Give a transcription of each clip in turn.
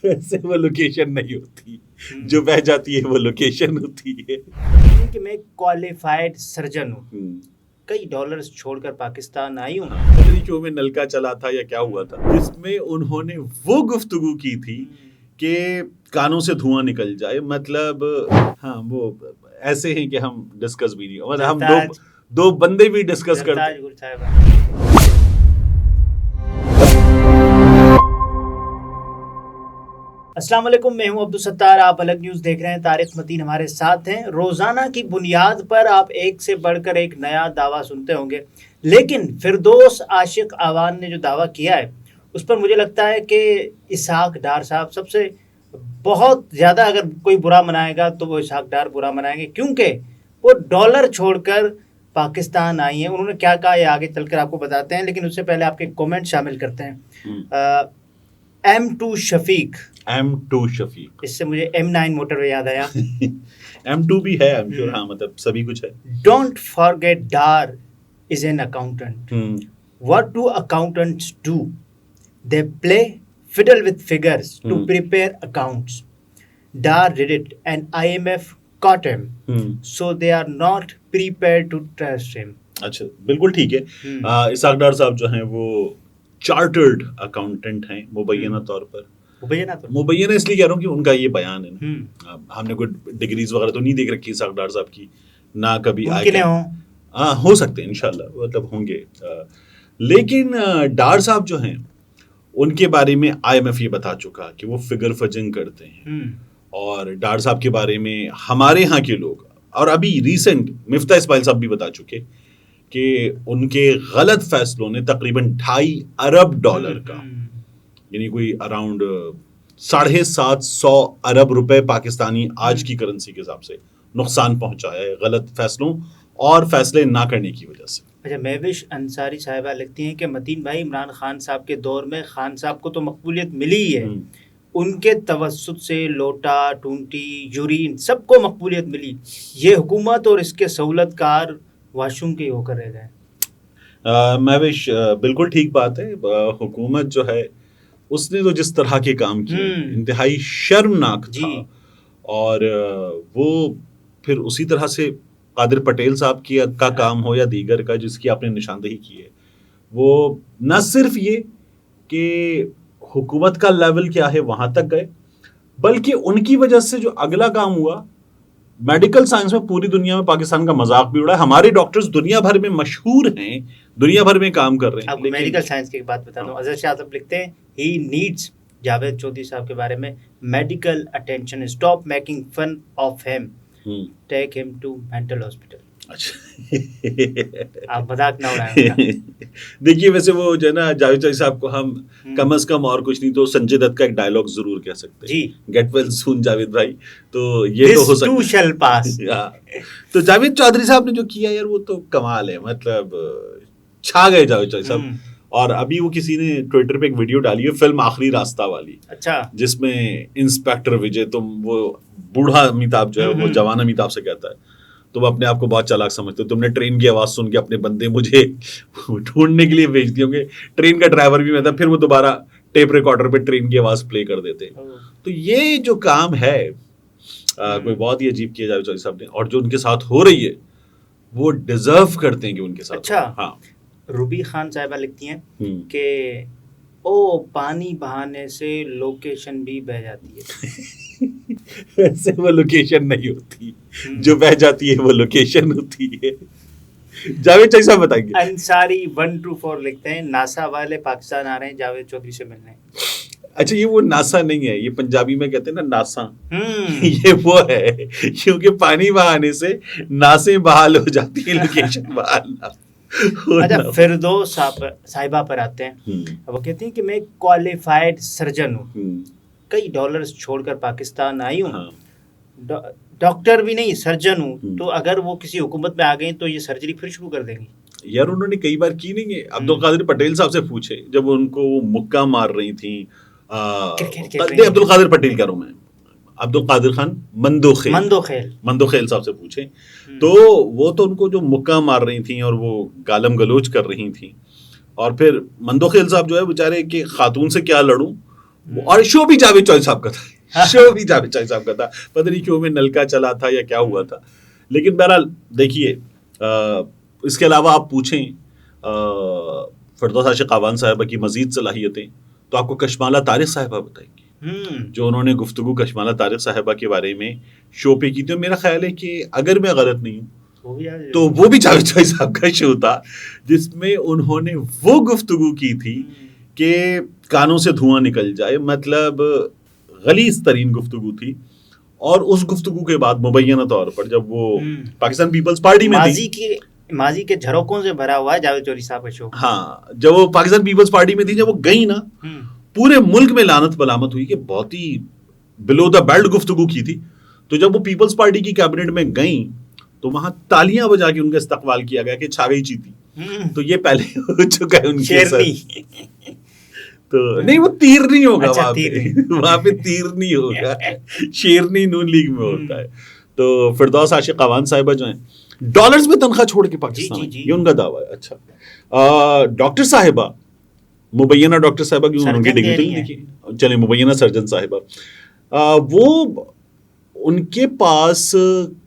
ویسے وہ لوکیشن نہیں ہوتی، جو بہ جاتی ہے وہ لوکیشن ہوتی ہے. کہ میں کوالیفائڈ سرجن ہوں، کئی ڈالرز چھوڑ کر پاکستان آئی ہوں. شو میں نلکا چلا تھا یا کیا ہوا تھا جس میں انہوں نے وہ گفتگو کی تھی کہ کانوں سے دھواں نکل جائے. مطلب ہاں وہ ایسے ہیں کہ ہم ڈسکس بھی نہیں، مطلب ہم دو بندے بھی ڈسکس کرتے. السلام علیکم، میں ہوں عبدالستار، آپ الگ نیوز دیکھ رہے ہیں. طارق متین ہمارے ساتھ ہیں. روزانہ کی بنیاد پر آپ ایک سے بڑھ کر ایک نیا دعویٰ سنتے ہوں گے، لیکن فردوس عاشق آوان نے جو دعویٰ کیا ہے اس پر مجھے لگتا ہے کہ اسحاق ڈار صاحب سب سے بہت زیادہ اگر کوئی برا منائے گا تو وہ اسحاق ڈار برا منائیں گے، کیونکہ وہ ڈالر چھوڑ کر پاکستان آئی ہیں. انہوں نے کیا کہا یہ آگے چل کر آپ کو بتاتے ہیں، لیکن اس سے پہلے آپ کے کومنٹ شامل کرتے ہیں. M2 شفیق، اس سے مجھے M9 موٹر وے یاد آیا. M2 بھی ہے ہاں، مطلب سبھی کچھ ہے. Don't forget Dar is an accountant. What do accountants do? They play fiddle with figures to prepare accounts. Dar did it and IMF caught him. So they are not prepared to trust him. اچھا بالکل ٹھیک ہے. اسحاق ڈار صاحب جو ہیں وہ chartered accountant ہیں مبینہ طور پر. مبینہ اس لیے کہہ رہا ہوں کہ ان کا یہ بیان ہے نا. ہم نے کوئی ڈگریز وغیرہ تو نہیں دیکھ رکھی اسحاق ڈار صاحب کی، نہ کبھی ہاں ہو سکتے ہیں انشاءاللہ، مطلب ہوں گے. لیکن ڈار صاحب جو ہیں ان کے بارے میں IMF یہ بتا چکا کہ وہ فگر فجنگ کرتے ہیں. اور ڈار صاحب کے بارے میں ہمارے ہاں کے لوگ اور ابھی ریسنٹ مفتاح اسماعیل صاحب بھی بتا چکے کہ ان کے غلط فیصلوں نے تقریباً 2.5 ارب ڈالر کا، یعنی کوئی اراؤنڈ 750 ارب روپے پاکستانی آج کی کرنسی کے حساب سے نقصان پہنچایا ہے غلط فیصلوں اور فیصلے نہ کرنے کی وجہ سے. اچھا، مہوش انصاری صاحبہ لکھتی ہیں کہ متین بھائی، عمران خان صاحب کے دور میں خان صاحب کو تو مقبولیت ملی ہی ہے، ان کے توسط سے لوٹا ٹونٹی یورین سب کو مقبولیت ملی، یہ حکومت اور اس کے سہولت کار واشروم کے ہو کر رہ گئے. مہوش بالکل ٹھیک بات ہے. حکومت جو ہے اس نے تو جس طرح کے کام کیے انتہائی شرمناک تھا، اور وہ پھر اسی طرح سے قادر پٹیل صاحب کا کام ہو یا دیگر کا جس کی آپ نے نشاندہی کی ہے، وہ نہ صرف یہ کہ حکومت کا لیول کیا ہے وہاں تک گئے، بلکہ ان کی وجہ سے جو اگلا کام ہوا، میڈیکل سائنس میں پوری دنیا میں پاکستان کا مذاق بھی اڑا ہے. ہمارے ڈاکٹرز دنیا بھر میں مشہور ہیں، دنیا بھر میں کام کر رہے ہیں. آپ کو میڈیکل سائنس کی بات بتا دوں، اظہر شاہ صاحب لکھتے ہیں ہی نیڈس جاوید چودھری صاحب کے بارے میں medical attention, stop making fun of him, take him to mental hospital. آپ مذاق نہ اڑائیں. دیکھیے ویسے وہ جو ہے نا جاوید چودھری صاحب کو ہم کم از کم اور کچھ نہیں تو سنجے دت کا ایک ڈائلاگ ضرور کہہ سکتے ہیں، گیٹ ویل سون جاوید بھائی. تو یہ تو ہو سکتا ہے. تو جاوید چودھری صاحب نے جو کیا یار وہ تو کمال ہے، مطلب چھا گئے جاوید چودھری صاحب. اور ابھی وہ کسی نے ٹویٹر پہ ایک ویڈیو ڈالی ہے فلم آخری راستہ والی، جس میں انسپیکٹر وجے، تم وہ بوڑھا امیتابھ جو ہے وہ جوان امیتابھ سے کہتا ہے تم اپنے آپ کو بہت چالاک سمجھتے ہو، تم نے ٹرین کی آواز سن کے اپنے بندے مجھے ڈھونڈنے کے لیے بھیج دیے ہوں گے، ٹرین کا ڈرائیور بھی میں تھا، پھر وہ دوبارہ ٹیپ ریکارڈر پہ ٹرین کی آواز پلے کر دیتے. تو یہ جو کام ہے کوئی بہت ہی عجیب کیا جاوید چودھری صاحب نے، اور جو ان کے ساتھ ہو رہی ہے وہ ڈیزرو کرتے ہیں کہ ان کے ساتھ. اچھا ہاں، روبی خان صاحبہ لکھتی ہیں کہ او پانی بہانے سے لوکیشن بھی بہ جاتی ہے. ویسے وہ لوکیشن نہیں ہوتی، جو بہ جاتی ہے وہ لوکیشن ہوتی ہے. جاوید چودھری صاحب بتائیں گے. انصاری 124 لکھتے ہیں ناسا والے پاکستان آ رہے ہیں جاوید چودھری سے ملنے. اچھا یہ وہ ناسا نہیں ہے، یہ پنجابی میں کہتے ہیں نا ناسا، یہ وہ ہے کیونکہ پانی بہانے سے ناسیں بحال ہو جاتی ہیں، لوکیشن بحال نہ. اچھا فردوس صاحبہ پر آتے ہیں. وہ کہتی ہیں کہ میں کوالیفائڈ سرجن ہوں، کئی ڈالرز چھوڑ کر پاکستان آئی ہوں، ڈاکٹر بھی نہیں سرجن ہوں. تو اگر وہ کسی حکومت میں آ گئی تو یہ سرجری پھر شروع کر دیں گی. یار انہوں نے کئی بار کی نہیں ہے. عبدالقادر پٹیل صاحب سے پوچھے جب ان کو مکہ مار رہی تھیں، عبدالقادر پٹیل کہہ رہا ہوں میں، عبدالقادر خان مندوخیل صاحب سے پوچھیں تو وہ تو ان کو جو مکہ مار رہی تھیں اور وہ گالم گلوچ کر رہی تھیں، اور پھر مندوخیل صاحب جو ہے بیچارے کہ خاتون سے کیا لڑوں، اور شو بھی جاوید چوہدری صاحب کا تھا، شو بھی جاوید چوہدری صاحب کا تھا، پتہ نہیں کیوں میں نلکا چلا تھا یا کیا ہوا تھا. لیکن بہرحال دیکھیے اس کے علاوہ آپ پوچھیں فردوس عاشق اعوان صاحبہ کی مزید صلاحیتیں تو آپ کو کشمالہ طارق صاحبہ بتائیں گی، جو انہوں نے گفتگو کشمالہ طارق صاحبہ کے بارے میں شو پہ کی تھی. میرا خیال ہے کہ اگر میں غلط نہیں ہوں تو وہ بھی جاوید چوہدری صاحب کا شو تھا جس میں انہوں نے وہ گفتگو کی تھی کہ کانوں سے دھواں نکل جائے، مطلب غلیظ ترین گفتگو تھی. اور اس گفتگو کے بعد مبینہ طور پر جب وہ پاکستان پیپلز پارٹی میں تھی، ماضی کے جھروکوں سے بھرا ہوا ہے جاوید چوہدری صاحب کا شو. ہاں جب وہ پاکستان پیپلز پارٹی میں تھی، جب وہ گئی نا پورے ملک میں لعنت ملامت ہوئی کہ بہت ہی بلو دا بیلٹ گفتگو کی تھی. تو جب وہ پیپلز پارٹی کی کیبنٹ میں گئیں تو وہاں تالیاں بجا کے ان کا استقبال کیا گیا کہ چھا گئی چیتی. تو یہ پہلے ہو چکا ہے ان کے ساتھ. تو نہیں وہ تیر نہیں ہوگا وہاں پہ تیر نہیں ہوگا، شیرنی نون لیگ میں ہوتا ہے. تو فردوس عاشق اعوان صاحبہ جو ہیں ڈالرز میں تنخواہ چھوڑ کے پاکستان، یہ ان کا دعویٰ ہے. اچھا ڈاکٹر صاحبہ، مبینہ ڈاکٹر صاحبہ کی انہوں کی ڈگری تو دیکھیے، چلیں مبینہ سرجن صاحبہ، وہ ان کے پاس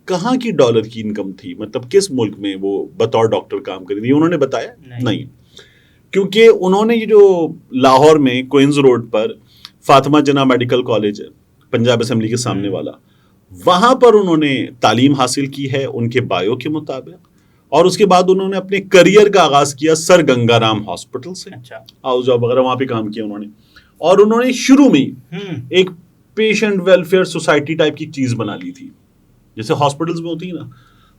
کہاں کی ڈالر کی انکم تھی، مطلب کس ملک میں وہ بطور ڈاکٹر کام کری تھی، انہوں نے بتایا نہیں. کیونکہ انہوں نے یہ جو لاہور میں کوئنز روڈ پر فاطمہ جناح میڈیکل کالج ہے پنجاب اسمبلی کے سامنے والا، وہاں پر انہوں نے تعلیم حاصل کی ہے ان کے بایو کے مطابق. اور اس کے بعد انہوں نے اپنے کریئر کا آغاز کیا سر گنگا رام ہاسپٹل سے، ہاؤس جاب وغیرہ وہاں پہ کام کیا انہوں نے. اور انہوں نے شروع میں ایک پیشنٹ ویلفیئر سوسائٹی ٹائپ کی چیز بنا لی تھی، جیسے ہاسپٹلز میں ہوتی ہے نا.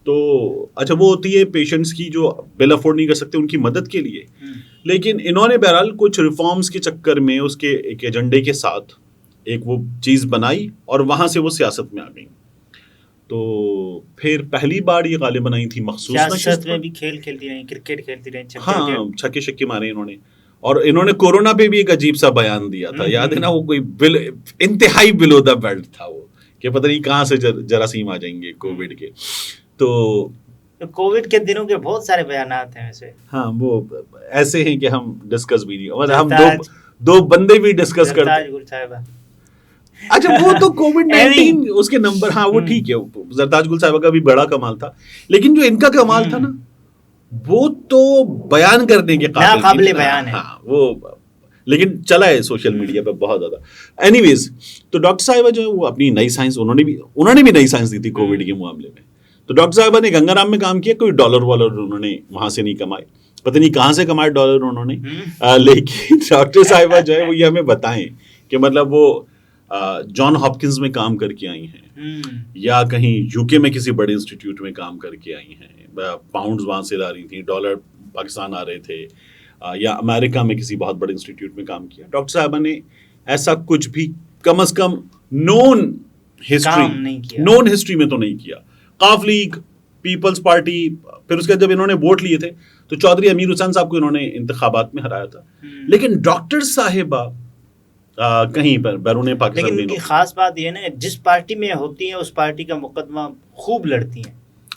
تو اچھا وہ ہوتی ہے پیشنٹس کی جو بل افورڈ نہیں کر سکتے ان کی مدد کے لیے. لیکن انہوں نے بہرحال کچھ ریفارمز کے چکر میں اس کے ایک ایجنڈے کے ساتھ ایک وہ چیز بنائی اور وہاں سے وہ سیاست میں آ گئی. تو پھر پہلی بار یہ غالباً آئی تھی مخصوص سیاست میں بھی کھیل کھیلتی رہی، کرکٹ کھیلتی رہی، ہاں چھکے شکے مارے انہوں نے. اور انہوں نے کورونا پہ بھی ایک عجیب سا بیان دیا تھا، یاد ہے نا، وہ کوئی انتہائی بلو دا بیلٹ تھا وہ، کہ پتہ نہیں کہاں سے جراثیم آ جائیں گے کووڈ کے. تو کووڈ کے دنوں کے بہت سارے بیانات ہیں ویسے. ہاں وہ ایسے ہیں کہ ہم ڈسکس بھی نہیں، ہم دو بندے بھی ڈسکس کرتے. اچھا وہ تو کووڈ-19 اس کے نمبر، ہاں وہ ٹھیک ہے، زرتاج گل صاحبہ کا بھی بڑا کمال تھا، لیکن جو ان کا کمال تھا نا وہ تو بیان کرنے کے قابل بیان ہے. ہاں وہ لیکن چلا ہے سوشل میڈیا پہ بہت زیادہ. اینی ویز تو ڈاکٹر صاحبہ جو ہے وہ اپنی نئی سائنس، انہوں نے بھی نئی سائنس دی تھی کووڈ کے معاملے میں. تو ڈاکٹر صاحبہ نے گنگا رام میں کام کیا، کوئی ڈالر والر انہوں نے وہاں سے نہیں کمائے، پتہ نہیں کہاں سے کمائے ڈالر انہوں نے. لیکن ڈاکٹر صاحبہ جو ہے وہ یہ ہمیں بتائیں کہ مطلب وہ جان ہاپکنز میں کام کر کے آئی ہیں یا کہیں یو کے میں کسی بڑے انسٹیٹیوٹ میں کام کر کے آئی ہیں، پاؤنڈز وہاں سے لا رہی تھیں، ڈالر پاکستان آ رہے تھے، یا امریکہ میں کسی بہت بڑے انسٹیٹیوٹ میں کام کیا. ڈاکٹر صاحبہ نے ایسا کچھ بھی کم از کم نون ہسٹری میں تو نہیں کیا. قاف لیگ، پیپلز پارٹی، پھر اس کے جب انہوں نے ووٹ لیے تھے تو چودھری امیر حسین صاحب کو انہوں نے انتخابات میں ہرایا تھا. لیکن ڈاکٹر صاحبہ کہیں پر بیرون پاکستان. لیکن ان کی خاص بات یہ نا جس پارٹی میں ہوتی ہیں اس پارٹی کا مقدمہ خوب لڑتی ہیں.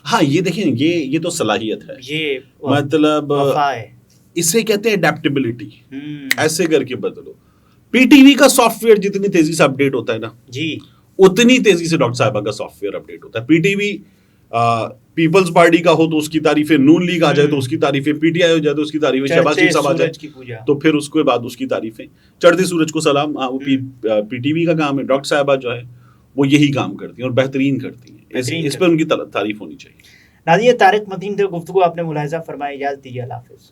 ہاں یہ دیکھیں یہ تو صلاحیت ہے، یہ مطلب اسے کہتے ہیں اڈیپٹیبلٹی. ایسے کر کے بدلو. پی ٹی وی کا سافٹ ویئر جتنی تیزی سے اپڈیٹ ہوتا ہے نا جی اتنی تیزی سے ڈاکٹر صاحبہ کا سافٹ ویئر اپڈیٹ ہوتا ہے. P T V Peoples Party کا ہو تو اس کی تعریفیں، نون لیگ آ جائے تو اس کی تعریفیں، پی ٹی آئی ہو جائے تو اس کی تعریفیں، شہباز شریف صاحب آ جائے تو پھر اس کے بعد اس کی تعریفیں. چڑھتے سورج کو سلام، وہ پی ٹی وی کا کام ہے. ڈاکٹر صاحبہ جو ہے وہ یہی کام کرتی ہیں اور بہترین کرتی ہیں، اس پہ ان کی تعریف ہونی چاہیے. ناظرین طارق متین سے گفتگو آپ نے ملاحظہ فرمائی. اجازت دیجیے، اللہ حافظ.